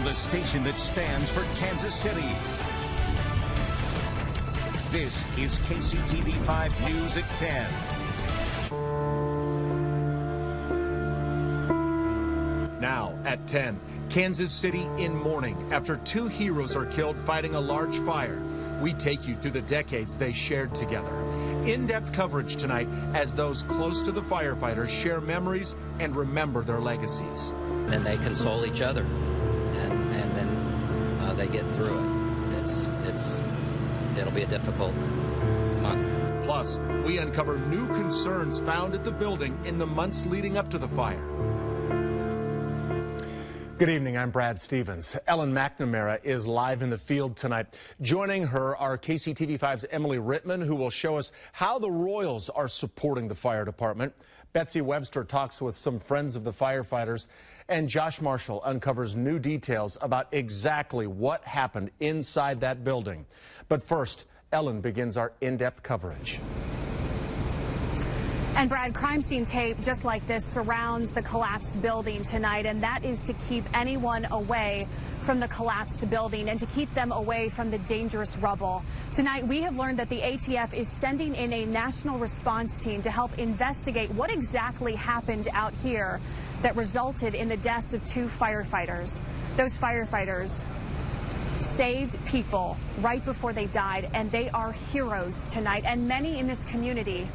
the station that stands for Kansas City. This is KCTV5 News at 10. Now at 10, Kansas City in mourning after two heroes are killed fighting a large fire. We take you through the decades they shared together. In-depth coverage tonight as those close to the firefighters share memories and remember their legacies. And they console each other, and then they get through it. It'll be a difficult month. Plus, we uncover new concerns found at the building in the months leading up to the fire. Good evening, I'm Brad Stevens. Ellen McNamara is live in the field tonight. Joining her are KCTV5's Emily Rittman, who will show us how the Royals are supporting the fire department. Betsy Webster talks with some friends of the firefighters. And Josh Marshall uncovers new details about exactly what happened inside that building. But first, Ellen begins our in-depth coverage. And Brad, crime scene tape just like this surrounds the collapsed building tonight, and that is to keep anyone away from the collapsed building and to keep them away from the dangerous rubble. Tonight, we have learned that the ATF is sending in a national response team to help investigate what exactly happened out here that resulted in the deaths of two firefighters. Those firefighters saved people right before they died, and they are heroes tonight, and many in this community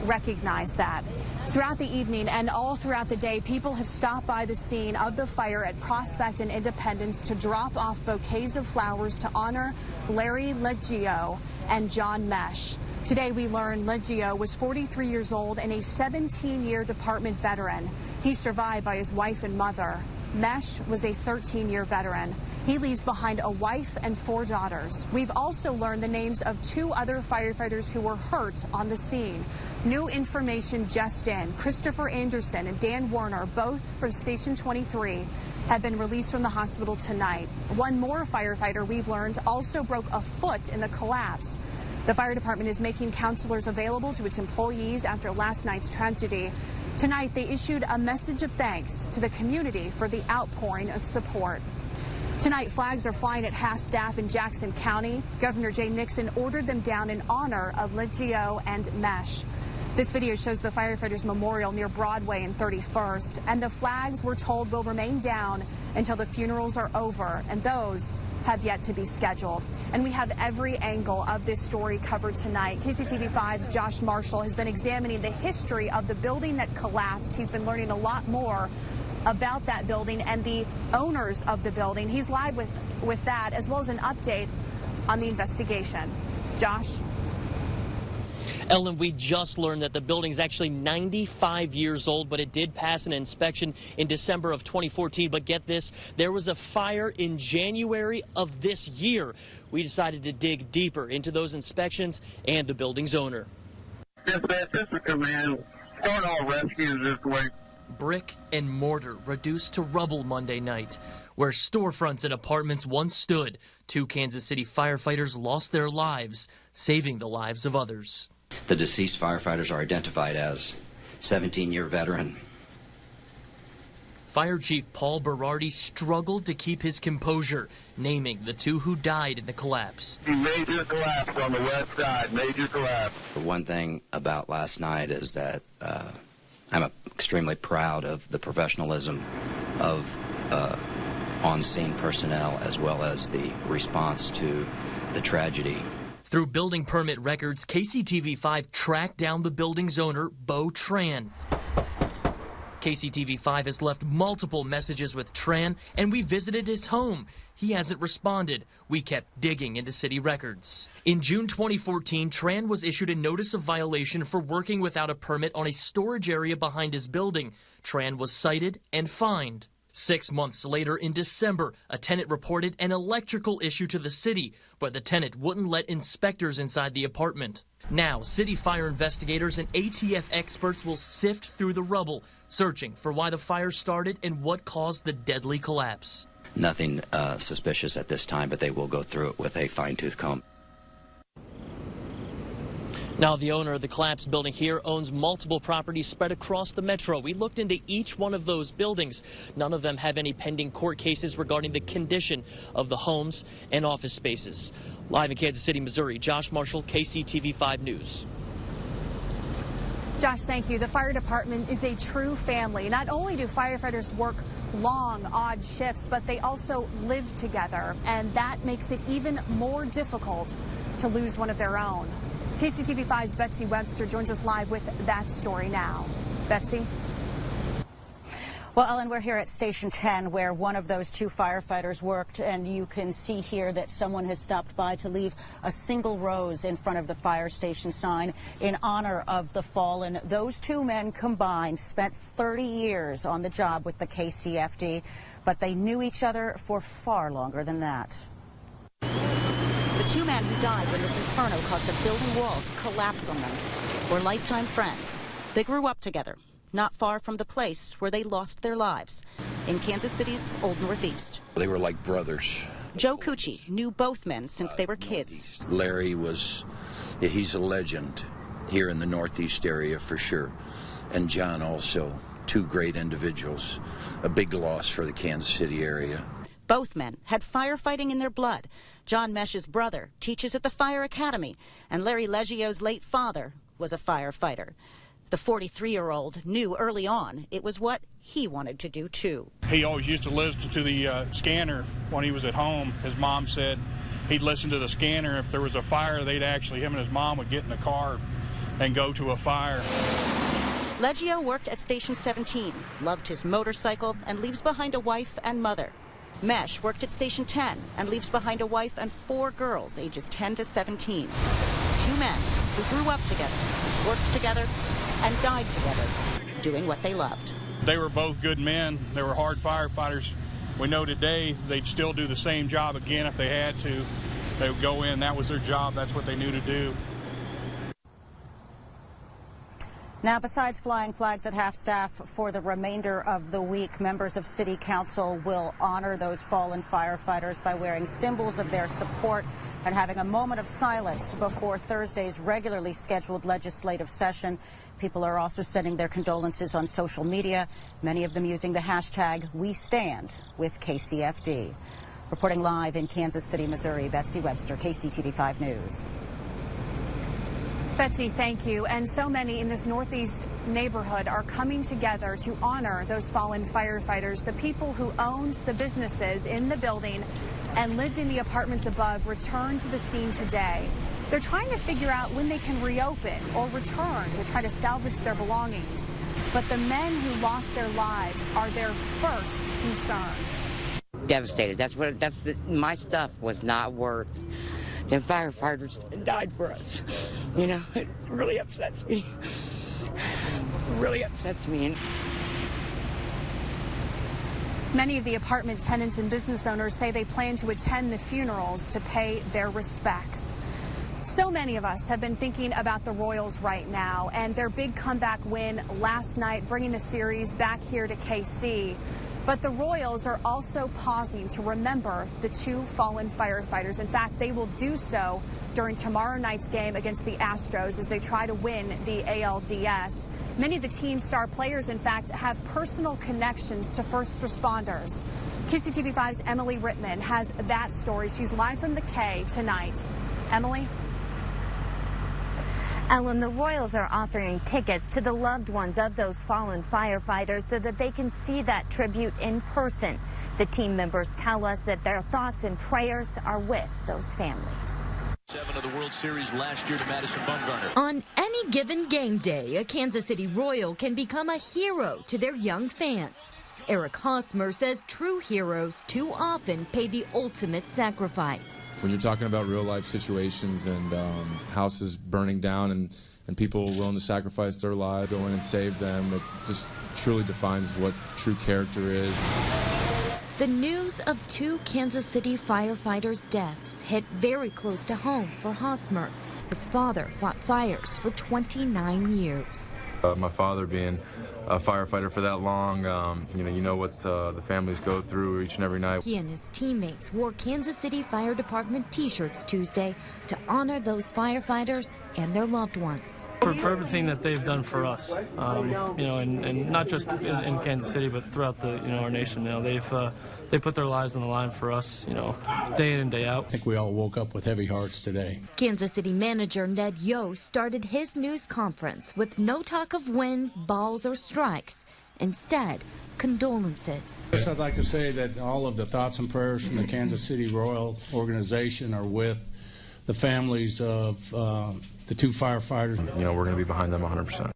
recognize that. Throughout the evening and all throughout the day, people have stopped by the scene of the fire at Prospect and Independence to drop off bouquets of flowers to honor Larry Leggio and John Mesh. Today we learned Leggio was 43 years old and a 17-year department veteran. He's survived by his wife and mother. Mesh was a 13-year veteran. He leaves behind a wife and 4 daughters. We've also learned the names of 2 other firefighters who were hurt on the scene. New information just in. Christopher Anderson and Dan Warner, both from Station 23, have been released from the hospital tonight. One more firefighter, we've learned, also broke a foot in the collapse. The fire department is making counselors available to its employees after last night's tragedy. Tonight, they issued a message of thanks to the community for the outpouring of support. Tonight, flags are flying at half-staff in Jackson County. Governor Jay Nixon ordered them down in honor of Leggio and Mesh. This video shows the firefighters' memorial near Broadway and 31st, and the flags, we're told, will remain down until the funerals are over, and those have yet to be scheduled. And we have every angle of this story covered tonight. KCTV5's Josh Marshall has been examining the history of the building that collapsed. He's been learning a lot more about that building and the owners of the building. He's live with that, as well as an update on the investigation. Josh? Ellen, we just learned that the building is actually 95 years old, but it did pass an inspection in December of 2014. But get this, there was a fire in January of this year. We decided to dig deeper into those inspections and the building's owner. Dispatch, this is command. Start all rescues this way. Brick and mortar reduced to rubble Monday night. Where storefronts and apartments once stood, 2 Kansas City firefighters lost their lives, saving the lives of others. The deceased firefighters are identified as 17-year veteran. Fire Chief Paul Berardi struggled to keep his composure, naming the 2 who died in the collapse. Major collapse on the west side, major collapse. The one thing about last night is that I'm extremely proud of the professionalism of on-scene personnel as well as the response to the tragedy. Through building permit records, KCTV5 tracked down the building's owner, Bo Tran. KCTV5 has left multiple messages with Tran, and we visited his home. He hasn't responded. We kept digging into city records. In June 2014, Tran was issued a notice of violation for working without a permit on a storage area behind his building. Tran was cited and fined. 6 months later, in December, a tenant reported an electrical issue to the city, but the tenant wouldn't let inspectors inside the apartment. Now, city fire investigators and ATF experts will sift through the rubble, searching for why the fire started and what caused the deadly collapse. Nothing suspicious at this time, but they will go through it with a fine-tooth comb. Now, the owner of the collapsed building here owns multiple properties spread across the metro. We looked into each one of those buildings. None of them have any pending court cases regarding the condition of the homes and office spaces. Live in Kansas City, Missouri, Josh Marshall, KCTV5 News. Josh, thank you. The fire department is a true family. Not only do firefighters work long, odd shifts, but they also live together, and that makes it even more difficult to lose one of their own. KCTV5's Betsy Webster joins us live with that story now. Betsy? Well, Ellen, we're here at Station 10 where one of those two firefighters worked, and you can see here that someone has stopped by to leave a single rose in front of the fire station sign in honor of the fallen. Those two men combined spent 30 years on the job with the KCFD, but they knew each other for far longer than that. The two men who died when this inferno caused a building wall to collapse on them were lifetime friends. They grew up together, not far from the place where they lost their lives, in Kansas City's Old Northeast. They were like brothers. Joe Cucci knew both men since they were kids. Larry he's a legend here in the Northeast area for sure. And John also, two great individuals, a big loss for the Kansas City area. Both men had firefighting in their blood. John Mesh's brother teaches at the Fire Academy, and Larry Leggio's late father was a firefighter. The 43-year-old knew early on it was what he wanted to do, too. He always used to listen to the scanner when he was at home. His mom said he'd listen to the scanner. If there was a fire, him and his mom would get in the car and go to a fire. Leggio worked at Station 17, loved his motorcycle, and leaves behind a wife and mother. Mesh worked at Station 10 and leaves behind a wife and 4 girls, ages 10 to 17. 2 men who grew up together, worked together, and died together, doing what they loved. They were both good men. They were hard firefighters. We know today they'd still do the same job again if they had to. They would go in, that was their job, that's what they knew to do. Now, besides flying flags at half-staff for the remainder of the week, members of City Council will honor those fallen firefighters by wearing symbols of their support and having a moment of silence before Thursday's regularly scheduled legislative session. People are also sending their condolences on social media, many of them using the hashtag #WeStandWithKCFD. Reporting live in Kansas City, Missouri, Betsy Webster, KCTV5 News. Betsy, thank you. And so many in this Northeast neighborhood are coming together to honor those fallen firefighters. The people who owned the businesses in the building and lived in the apartments above returned to the scene today. They're trying to figure out when they can reopen or return to try to salvage their belongings. But the men who lost their lives are their first concern. Devastated. My stuff was not worth. The firefighters died for us. You know, it really upsets me. It really upsets me. Many of the apartment tenants and business owners say they plan to attend the funerals to pay their respects. So many of us have been thinking about the Royals right now and their big comeback win last night, bringing the series back here to KC. But the Royals are also pausing to remember the 2 fallen firefighters. In fact, they will do so during tomorrow night's game against the Astros as they try to win the ALDS. Many of the team's star players, in fact, have personal connections to first responders. KCTV5's Emily Rittman has that story. She's live from the K tonight. Emily? Ellen, the Royals are offering tickets to the loved ones of those fallen firefighters so that they can see that tribute in person. The team members tell us that their thoughts and prayers are with those families. 7 of the World Series last year to Madison Bumgarner. On any given game day, a Kansas City Royal can become a hero to their young fans. Eric Hosmer says true heroes too often pay the ultimate sacrifice. When you're talking about real-life situations and houses burning down and people willing to sacrifice their lives, go in and save them, it just truly defines what true character is. The news of 2 Kansas City firefighters' deaths hit very close to home for Hosmer. His father fought fires for 29 years. My father being a firefighter for that long. You know what the families go through each and every night. He and his teammates wore Kansas City Fire Department t-shirts Tuesday to honor those firefighters and their loved ones. For everything that they've done for us, and not just in Kansas City, but throughout the our nation. They put their lives on the line for us, day in and day out. I think we all woke up with heavy hearts today. Kansas City manager Ned Yost started his news conference with no talk of wins, balls, or strikes. Instead, condolences. First, I'd like to say that all of the thoughts and prayers from the Kansas City Royal organization are with the families of the two firefighters. We're going to be behind them 100%.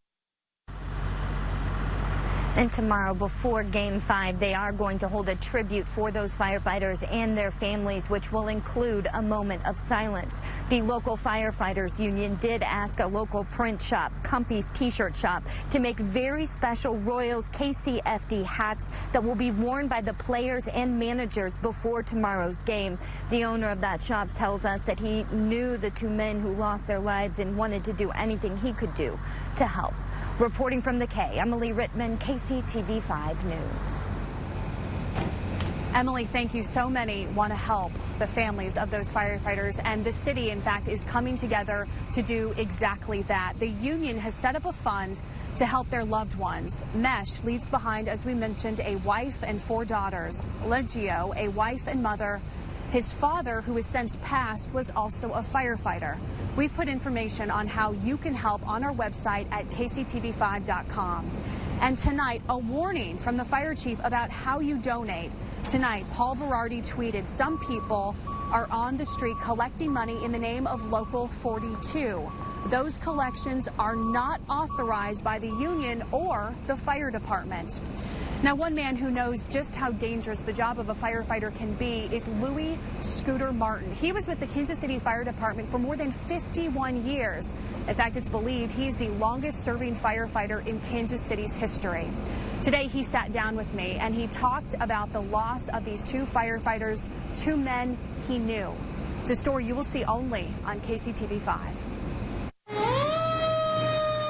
And tomorrow, before Game 5, they are going to hold a tribute for those firefighters and their families, which will include a moment of silence. The local firefighters union did ask a local print shop, Cumpy's T-shirt shop, to make very special Royals KCFD hats that will be worn by the players and managers before tomorrow's game. The owner of that shop tells us that he knew the two men who lost their lives and wanted to do anything he could do to help. Reporting from the K, Emily Rittman, KCTV5 News. Emily, thank you. So many want to help the families of those firefighters, and the city, in fact, is coming together to do exactly that. The union has set up a fund to help their loved ones. Mesh leaves behind, as we mentioned, a wife and 4 daughters. Leggio, a wife and mother. His father, who has since passed, was also a firefighter. We've put information on how you can help on our website at KCTV5.com. And tonight, a warning from the fire chief about how you donate. Tonight, Paul Berardi tweeted, "Some people are on the street collecting money in the name of Local 42. Those collections are not authorized by the union or the fire department." Now, one man who knows just how dangerous the job of a firefighter can be is Louis Scooter Martin. He was with the Kansas City Fire Department for more than 51 years. In fact, it's believed he's the longest-serving firefighter in Kansas City's history. Today, he sat down with me, and he talked about the loss of these 2 firefighters, 2 men he knew. It's a story you will see only on KCTV5.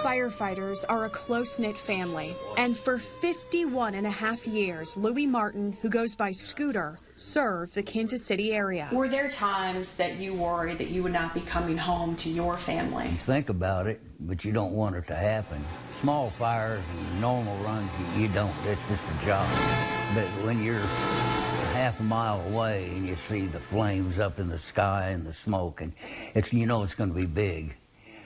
Firefighters are a close-knit family, and for 51 and a half years, Louis Martin, who goes by Scooter, served the Kansas City area. Were there times that you worried that you would not be coming home to your family? You think about it, but you don't want it to happen. Small fires and normal runs, you don't. That's just a job. But when you're half a mile away and you see the flames up in the sky and the smoke, and it's it's going to be big.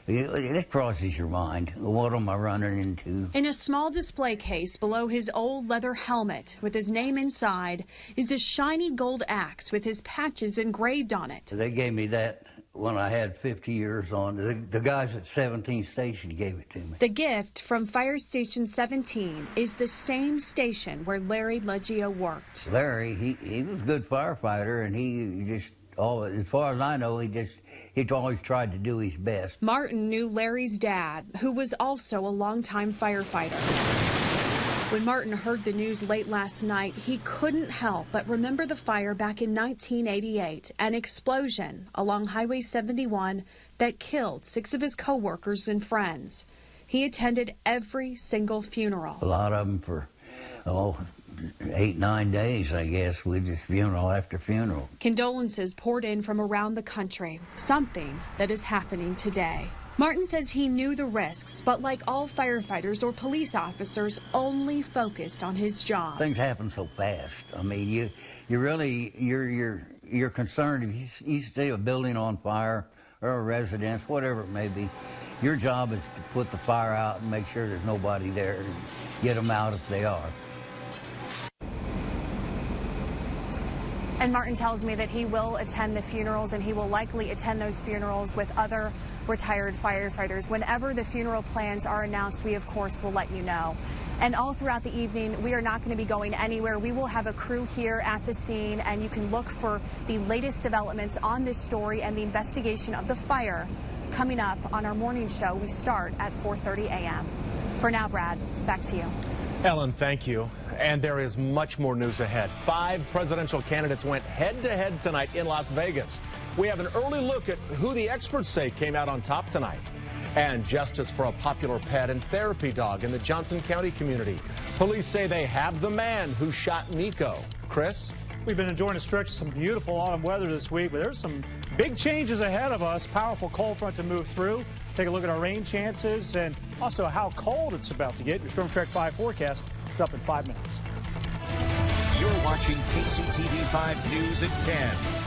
It crosses your mind. What am I running into? In a small display case below his old leather helmet with his name inside is a shiny gold axe with his patches engraved on it. They gave me that when I had 50 years on. The guys at 17th Station gave it to me. The gift from Fire Station 17 is the same station where Larry Leggio worked. Larry, he was a good firefighter, and he just, as far as I know, he always tried to do his best. Martin knew Larry's dad, who was also a longtime firefighter. When Martin heard the news late last night, he couldn't help but remember the fire back in 1988, an explosion along Highway 71 that killed 6 of his co-workers and friends. He attended every single funeral. A lot of them for, 8, 9 days, I guess, with just funeral after funeral. Condolences poured in from around the country, something that is happening today. Martin says he knew the risks, but like all firefighters or police officers, only focused on his job. Things happen so fast. I mean, you're concerned if you see a building on fire or a residence, whatever it may be. Your job is to put the fire out and make sure there's nobody there and get them out if they are. And Martin tells me that he will attend the funerals, and he will likely attend those funerals with other retired firefighters. Whenever the funeral plans are announced, we, of course, will let you know. And all throughout the evening, we are not going to be going anywhere. We will have a crew here at the scene, and you can look for the latest developments on this story and the investigation of the fire coming up on our morning show. We start at 4:30 a.m. For now, Brad, back to you. Ellen, thank you. And there is much more news ahead. 5 presidential candidates went head-to-head tonight in Las Vegas. We have an early look at who the experts say came out on top tonight. And justice for a popular pet and therapy dog in the Johnson County community. Police say they have the man who shot Nico. Chris? We've been enjoying a stretch of some beautiful autumn weather this week, but there's some big changes ahead of us. Powerful cold front to move through. Take a look at our rain chances and also how cold it's about to get. Your Storm Track 5 forecast is up in 5 minutes. You're watching KCTV5 News at 10.